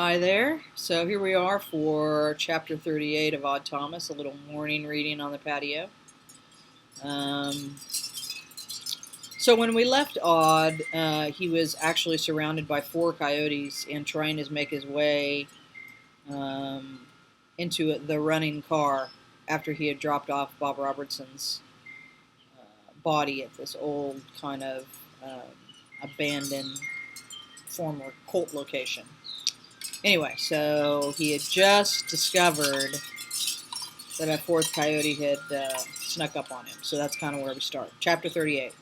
Hi there. So here we are for chapter 38 of Odd Thomas, a little morning reading on the patio. Um, so when we left Odd, he was actually surrounded by 4 coyotes and trying to make his way um, into the running car after he had dropped off Bob Robertson's body at this old kind of abandoned former cult location. Anyway, so he had just discovered that a 4th coyote had snuck up on him. So that's kind of where we start. Chapter 38.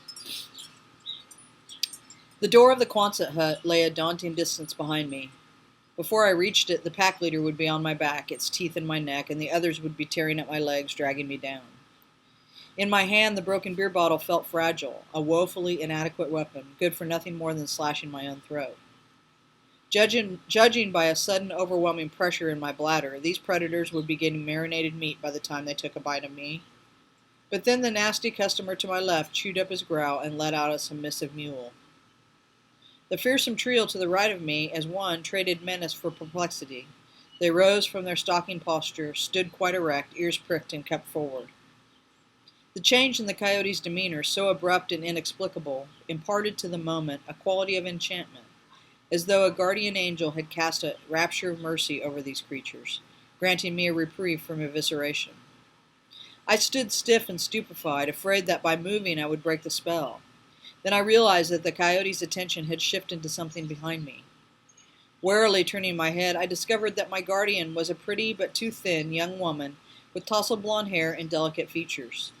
The door of the Koontz hut lay a daunting distance behind me. Before I reached it, the pack leader would be on my back, its teeth in my neck, and the others would be tearing at my legs, dragging me down. In my hand, the broken beer bottle felt fragile, a woefully inadequate weapon, good for nothing more than slashing my own throat. Judging by a sudden overwhelming pressure in my bladder, these predators would be getting marinated meat by the time they took a bite of me. But then the nasty customer to my left chewed up his growl and let out a submissive mewl. The fearsome trio to the right of me, as one, traded menace for perplexity. They rose from their stalking posture, stood quite erect, ears pricked, and kept forward. The change in the coyote's demeanor, so abrupt and inexplicable, imparted to the moment a quality of enchantment, as though a guardian angel had cast a rapture of mercy over these creatures, granting me a reprieve from evisceration. I stood stiff and stupefied, afraid that by moving I would break the spell. Then I realized that the coyote's attention had shifted to something behind me. Warily turning my head, I discovered that my guardian was a pretty but too thin young woman with tousled blonde hair and delicate features.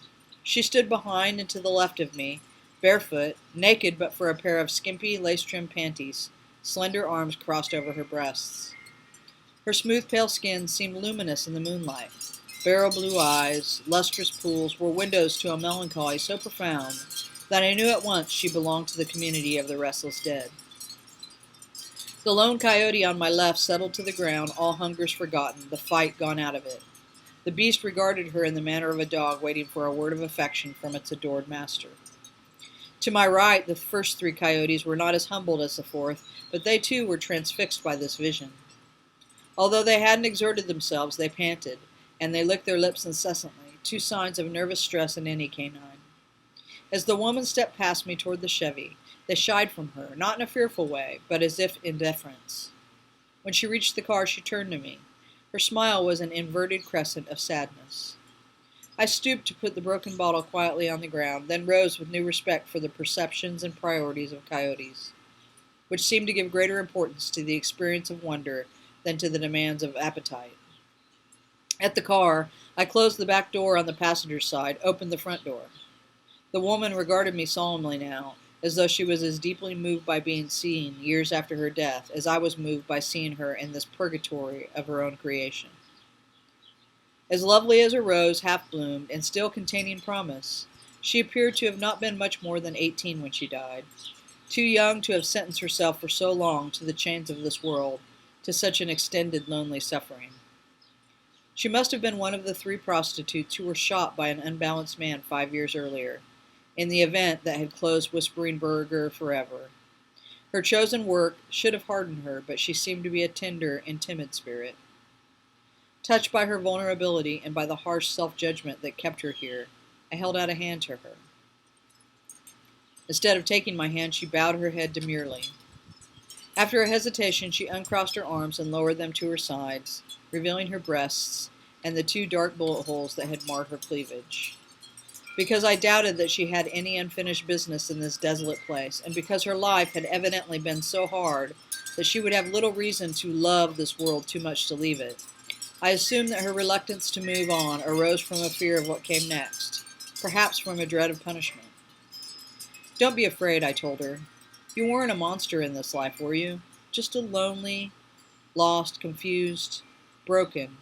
She stood behind and to the left of me, barefoot, naked but for a pair of skimpy, lace-trimmed panties, slender arms crossed over her breasts. Her smooth, pale skin seemed luminous in the moonlight. Beryl blue eyes, lustrous pools, were windows to a melancholy so profound that I knew at once she belonged to the community of the restless dead. The lone coyote on my left settled to the ground, all hungers forgotten, the fight gone out of it. The beast regarded her in the manner of a dog waiting for a word of affection from its adored master. To my right, the first 3 coyotes were not as humbled as the 4th, but they too were transfixed by this vision. Although they hadn't exerted themselves, they panted, and they licked their lips incessantly, 2 signs of nervous stress in any canine. As the woman stepped past me toward the Chevy, they shied from her, not in a fearful way, but as if in deference. When she reached the car, she turned to me. Her smile was an inverted crescent of sadness. I stooped to put the broken bottle quietly on the ground, then rose with new respect for the perceptions and priorities of coyotes, which seemed to give greater importance to the experience of wonder than to the demands of appetite. At the car, I closed the back door on the passenger side, opened the front door. The woman regarded me solemnly now, as though she was as deeply moved by being seen, years after her death, as I was moved by seeing her in this purgatory of her own creation. As lovely as a rose half-bloomed, and still containing promise, she appeared to have not been much more than 18 when she died, too young to have sentenced herself for so long to the chains of this world, to such an extended lonely suffering. She must have been one of the 3 prostitutes who were shot by an unbalanced man 5 years earlier, in the event that had closed Whispering Burger forever. Her chosen work should have hardened her, but she seemed to be a tender and timid spirit. Touched by her vulnerability and by the harsh self-judgment that kept her here, I held out a hand to her. Instead of taking my hand, she bowed her head demurely. After a hesitation, she uncrossed her arms and lowered them to her sides, revealing her breasts and the 2 dark bullet holes that had marred her cleavage. Because I doubted that she had any unfinished business in this desolate place, and because her life had evidently been so hard that she would have little reason to love this world too much to leave it, I assumed that her reluctance to move on arose from a fear of what came next, perhaps from a dread of punishment. "Don't be afraid," I told her. "You weren't a monster in this life, were you? Just a lonely, lost, confused, broken,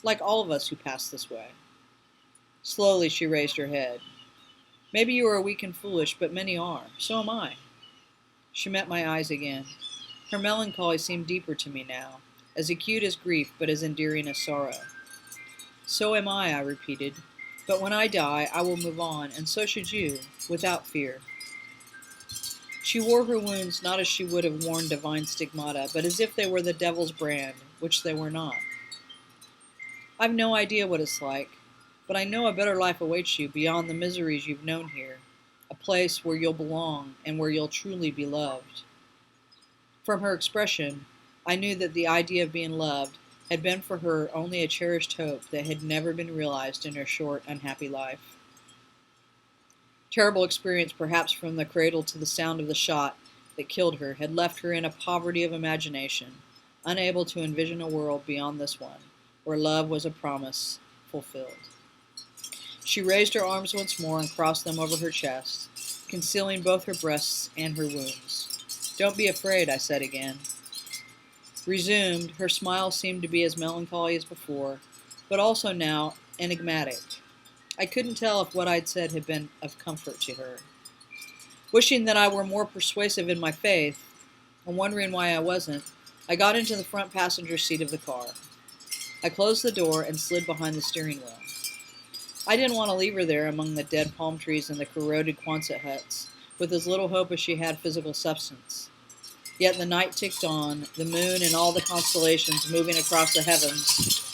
like all of us who pass this way." Slowly she raised her head. "Maybe you are weak and foolish, but many are. So am I." She met my eyes again. Her melancholy seemed deeper to me now, as acute as grief, but as endearing as sorrow. "So am I," repeated. "But when I die, I will move on, and so should you, without fear." She wore her wounds not as she would have worn divine stigmata, but as if they were the devil's brand, which they were not. I've no idea what it's like, but I know a better life awaits you beyond the miseries you've known here, a place where you'll belong and where you'll truly be loved. From her expression, I knew that the idea of being loved had been for her only a cherished hope that had never been realized in her short, unhappy life. Terrible experience, perhaps from the cradle to the sound of the shot that killed her, had left her in a poverty of imagination, unable to envision a world beyond this one, where love was a promise fulfilled. She raised her arms once more and crossed them over her chest, concealing both her breasts and her wounds. "Don't be afraid," I said again. Resumed, her smile seemed to be as melancholy as before, but also now enigmatic. I couldn't tell if what I'd said had been of comfort to her. Wishing that I were more persuasive in my faith, and wondering why I wasn't, I got into the front passenger seat of the car. I closed the door and slid behind the steering wheel. I didn't want to leave her there among the dead palm trees and the corroded Koontz huts, with as little hope as she had physical substance. Yet the night ticked on, the moon and all the constellations moving across the heavens.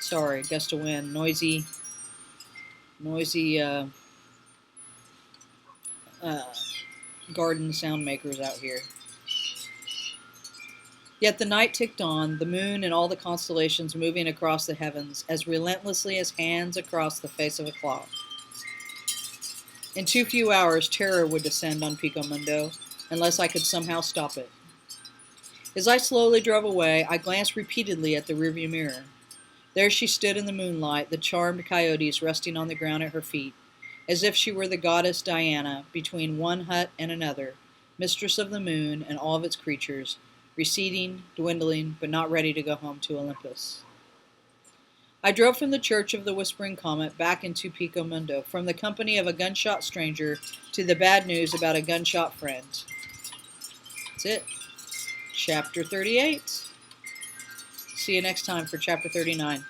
Sorry, gust of wind, noisy garden sound makers out here. Yet the night ticked on, the moon and all the constellations moving across the heavens as relentlessly as hands across the face of a clock. In too few hours, terror would descend on Pico Mundo, unless I could somehow stop it. As I slowly drove away, I glanced repeatedly at the rearview mirror. There she stood in the moonlight, the charmed coyotes resting on the ground at her feet, as if she were the goddess Diana between one hut and another, mistress of the moon and all of its creatures, receding, dwindling, but not ready to go home to Olympus. I drove from the Church of the Whispering Comet back into Pico Mundo, from the company of a gunshot stranger to the bad news about a gunshot friend. That's it. Chapter 38. See you next time for Chapter 39.